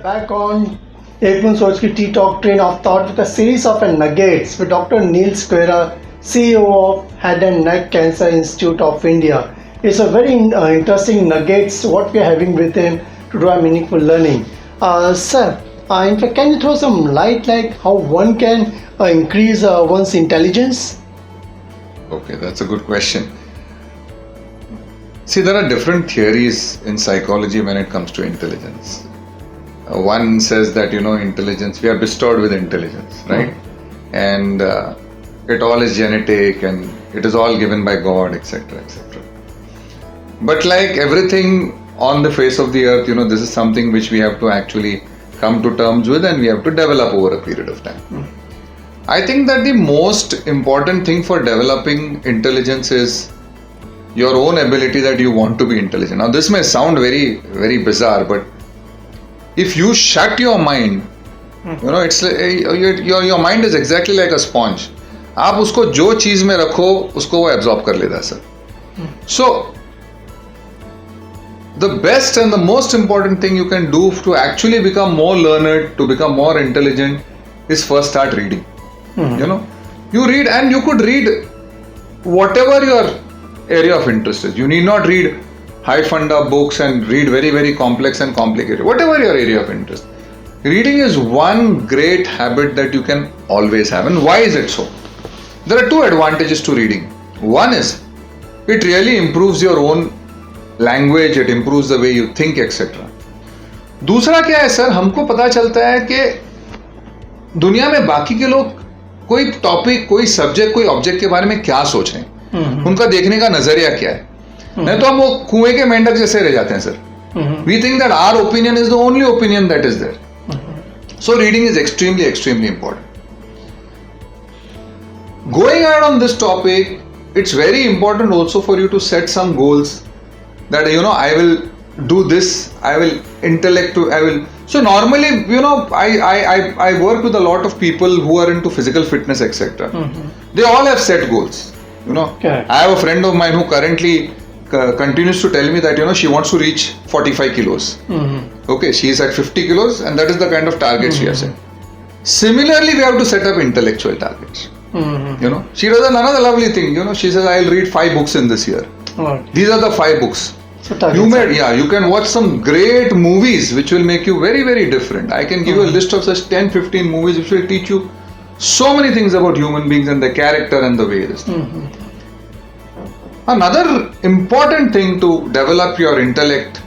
are back on Soch की ttalk train of thought with a series of nuggets with Dr. Sequeira CEO of Head and Neck Cancer Institute of India. It's a very interesting nuggets what we are having with him to do a meaningful learning. Sir, in fact, can you throw some light like how one can increase one's intelligence? Okay, that's a good question. See, there are different theories in psychology when it comes to intelligence. One says that, intelligence, we are bestowed with intelligence, right? And it all is genetic and it is all given by God, etc., etc. But like everything on the face of the earth, this is something which we have to actually come to terms with and we have to develop over a period of time. I think that the most important thing for developing intelligence is your own ability that you want to be intelligent. Now this may sound very, very bizarre, but if you shut your mind, it's your mind is exactly like a sponge. आप उसको जो चीज में रखो उसको वो absorb कर लेता है sir. So the best and the most important thing you can do to actually become more learned, to become more intelligent, is first start reading. You read, and you could read whatever your area of interest is. You need not read high funda books and read very, very complex and complicated. Whatever your area of interest. Reading is one great habit that you can always have. And why is it so? There are two advantages to reading. One is, it really improves your own language, it improves the way you think, etc. दूसरा क्या है sir, हमको पता चलता है कि दुनिया में बाकी के लोग कोई टॉपिक, कोई सब्जेक्ट, कोई ऑब्जेक्ट के बारे में क्या सोच रहे हैं, उनका देखने का नजरिया क्या है. नहीं तो हम वो कुएं के मेंढक जैसे रह जाते हैं sir. We think that our opinion is the only opinion that is there. So reading is extremely important. Going ahead on this topic, it's very important also for you to set some goals that I will do this, I will. So normally, I work with a lot of people who are into physical fitness, etc. They all have set goals. Okay. I have a friend of mine who currently continues to tell me that she wants to reach 45 kilos. Okay, she is at 50 kilos and that is the kind of target she has set. Similarly, we have to set up intellectual targets. She does another lovely thing. She says, I'll read 5 books in this year. Right. These are the 5 books. So you can watch some great movies which will make you very, very different. I can give you a list of such 10-15 movies which will teach you so many things about human beings and their character and the way it is. Another important thing to develop your intellect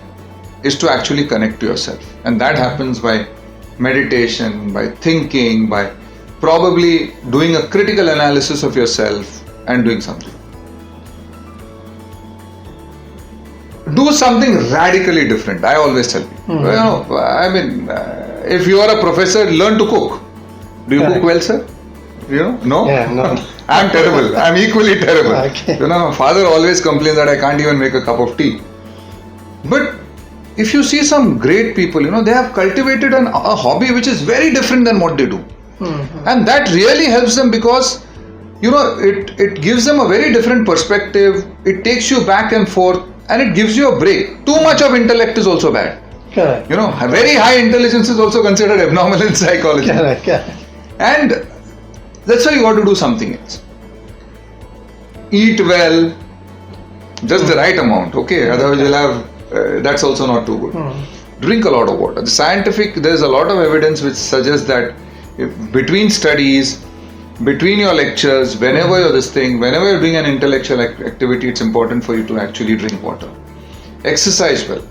is to actually connect to yourself. And that happens by meditation, by thinking, by probably doing a critical analysis of yourself and doing something. Do something radically different. I always tell people. If you are a professor, learn to cook. Do you cook well, sir? No? Yeah, no. I'm terrible. I'm equally terrible. Okay. Father always complains that I can't even make a cup of tea. But if you see some great people, they have cultivated a hobby which is very different than what they do. And that really helps them because, it gives them a very different perspective. It takes you back and forth and it gives you a break. Too much of intellect is also bad. Correct. Very high intelligence is also considered abnormal in psychology. Correct. And that's why you got to do something else. Eat well, just the right amount, okay? Otherwise you'll have, that's also not too good. Drink a lot of water. There's a lot of evidence which suggests that between studies, between your lectures, whenever you're doing an intellectual activity, it's important for you to actually drink water. Exercise well.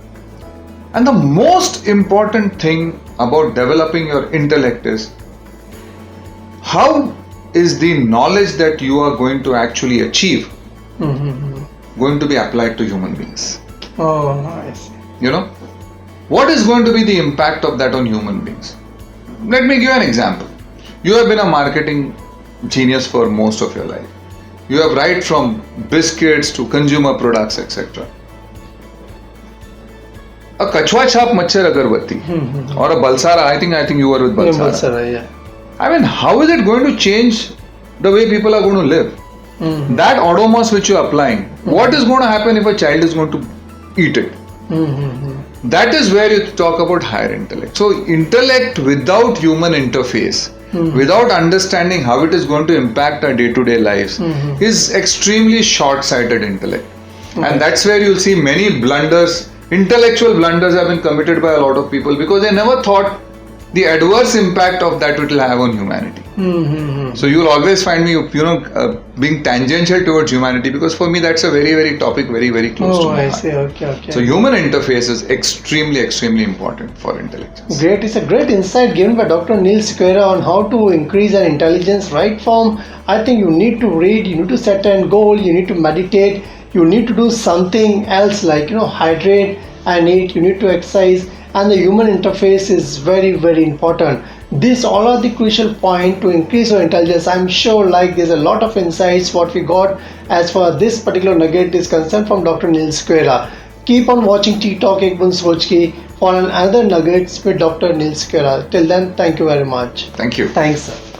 And the most important thing about developing your intellect is how is the knowledge that you are going to actually achieve going to be applied to human beings. Oh, nice. What is going to be the impact of that on human beings? Let me give you an example. You have been a marketing genius for most of your life. You have right from biscuits to consumer products, etc. A Kachwa Chhap Machhar Agarbatti or a Balsara, I think you were with Balsara. Balsara, yeah. How is it going to change the way people are going to live? That Odomos which you are applying, what is going to happen if a child is going to eat it? That is where you talk about higher intellect. So intellect without human interface, without understanding how it is going to impact our day-to-day lives, is extremely short-sighted intellect. And that's where you'll see many blunders, intellectual blunders have been committed by a lot of people because they never thought the adverse impact of that it will have on humanity. So you'll always find me, being tangential towards humanity because for me that's a very, very topic, very, very close to my heart. See. Okay. So human interface is extremely, extremely important for intelligence. Great. It's a great insight given by Dr. Neil Sequeira on how to increase our intelligence. Right from, I think you need to read, you need to set a goal, you need to meditate, you need to do something else like, hydrate and eat, you need to exercise, and the human interface is very, very important. These all are the crucial point to increase our intelligence. I'm sure there's a lot of insights what we got as far as this particular nugget is concerned from Dr. Neil Sequeira. Keep on watching ttalk ek Boond Soch ki for another nuggets with Dr. Neil Sequeira. Till then, thank you very much. Thank you. Thanks, sir.